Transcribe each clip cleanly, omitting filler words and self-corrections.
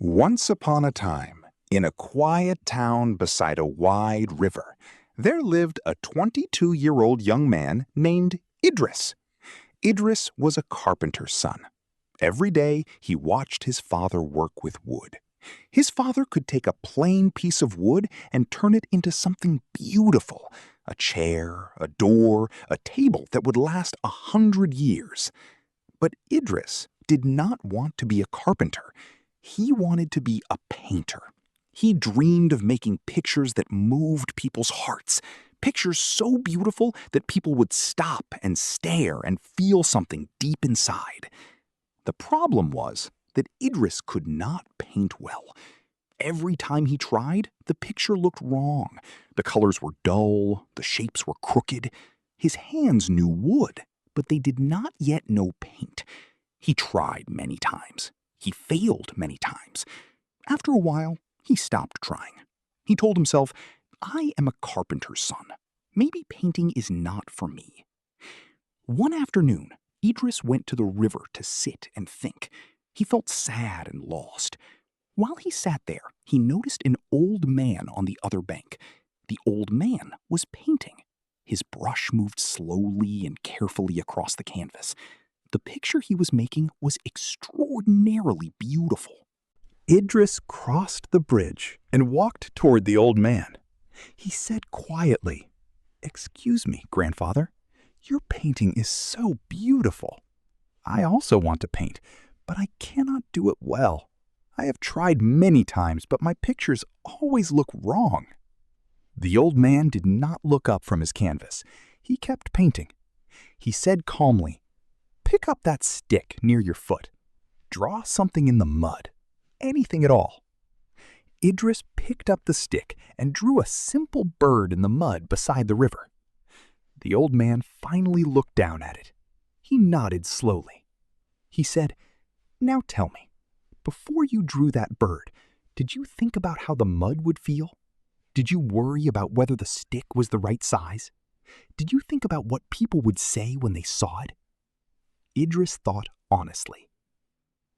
Once upon a time, in a quiet town beside a wide river, there lived a 22-year-old young man named Idris. Idris was a carpenter's son. Every day, he watched his father work with wood. His father could take a plain piece of wood and turn it into something beautiful, a chair, a door, a table that would last 100 years. But Idris did not want to be a carpenter. He wanted to be a painter. He dreamed of making pictures that moved people's hearts, pictures so beautiful that people would stop and stare and feel something deep inside. The problem was that Idris could not paint well. Every time he tried, the picture looked wrong. The colors were dull, the shapes were crooked. His hands knew wood, but they did not yet know paint. He tried many times. He failed many times. After a while, he stopped trying. He told himself, I am a carpenter's son. Maybe painting is not for me. One afternoon, Idris went to the river to sit and think. He felt sad and lost. While he sat there, he noticed an old man on the other bank. The old man was painting. His brush moved slowly and carefully across the canvas. The picture he was making was extraordinarily beautiful. Idris crossed the bridge and walked toward the old man. He said quietly, "Excuse me, grandfather. Your painting is so beautiful. I also want to paint, but I cannot do it well. I have tried many times, but my pictures always look wrong." The old man did not look up from his canvas. He kept painting. He said calmly, "Pick up that stick near your foot. Draw something in the mud. Anything at all." Idris picked up the stick and drew a simple bird in the mud beside the river. The old man finally looked down at it. He nodded slowly. He said, "Now tell me, before you drew that bird, did you think about how the mud would feel? Did you worry about whether the stick was the right size? Did you think about what people would say when they saw it?" Idris thought honestly.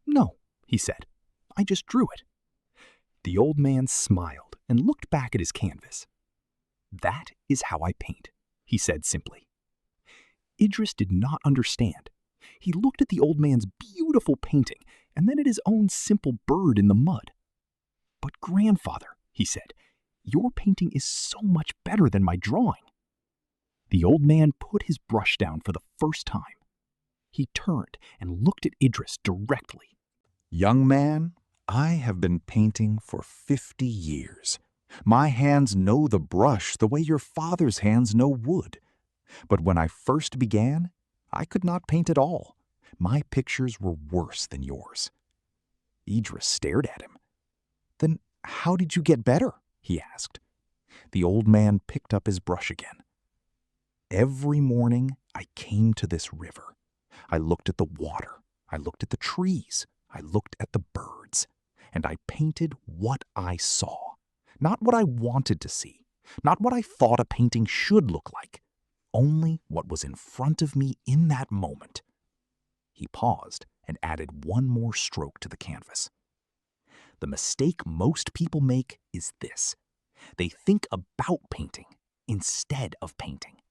"No," he said. "I just drew it." The old man smiled and looked back at his canvas. "That is how I paint," he said simply. Idris did not understand. He looked at the old man's beautiful painting and then at his own simple bird in the mud. "But grandfather," he said, "your painting is so much better than my drawing." The old man put his brush down for the first time. He turned and looked at Idris directly. "Young man, I have been painting for 50 years. My hands know the brush the way your father's hands know wood. But when I first began, I could not paint at all. My pictures were worse than yours." Idris stared at him. "Then how did you get better?" he asked. The old man picked up his brush again. "Every morning I came to this river. I looked at the water. I looked at the trees. I looked at the birds. And I painted what I saw. Not what I wanted to see. Not what I thought a painting should look like. Only what was in front of me in that moment." He paused and added one more stroke to the canvas. "The mistake most people make is this. They think about painting instead of painting.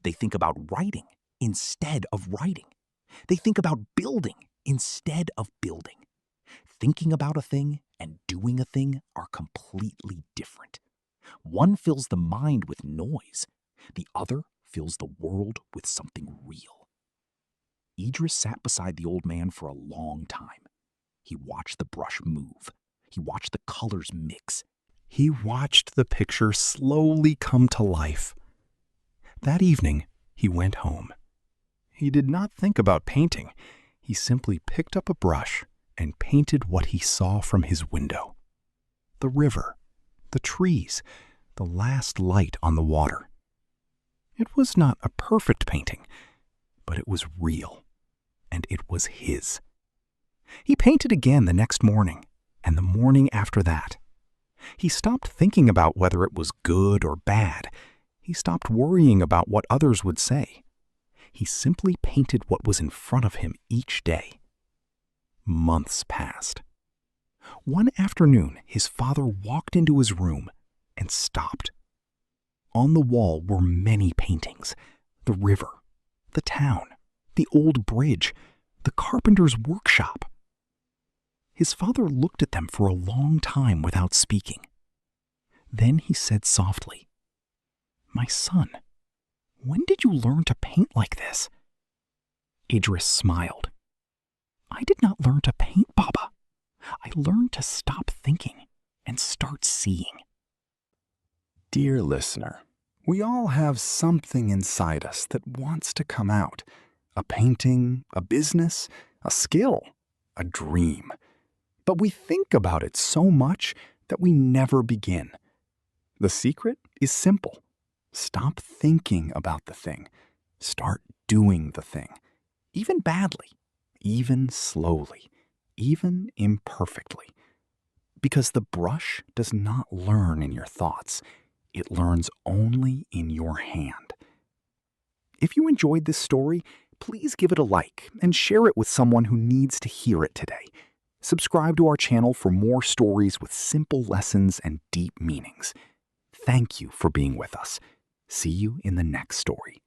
They think about writing instead of writing. They think about building instead of building. Thinking about a thing and doing a thing are completely different. One fills the mind with noise. The other fills the world with something real." Idris sat beside the old man for a long time. He watched the brush move. He watched the colors mix. He watched the picture slowly come to life. That evening, he went home. He did not think about painting. He simply picked up a brush and painted what he saw from his window. The river, the trees, the last light on the water. It was not a perfect painting, but it was real, and it was his. He painted again the next morning, and the morning after that. He stopped thinking about whether it was good or bad. He stopped worrying about what others would say. He simply painted what was in front of him each day. Months passed. One afternoon, his father walked into his room and stopped. On the wall were many paintings: the river, the town, the old bridge, the carpenter's workshop. His father looked at them for a long time without speaking. Then he said softly, "My son, when did you learn to paint like this?" Idris smiled. "I did not learn to paint, Baba. I learned to stop thinking and start seeing." Dear listener, we all have something inside us that wants to come out. A painting, a business, a skill, a dream. But we think about it so much that we never begin. The secret is simple. Stop thinking about the thing. Start doing the thing. Even badly, even slowly, even imperfectly. Because the brush does not learn in your thoughts. It learns only in your hand. If you enjoyed this story, please give it a like and share it with someone who needs to hear it today. Subscribe to our channel for more stories with simple lessons and deep meanings. Thank you for being with us. See you in the next story.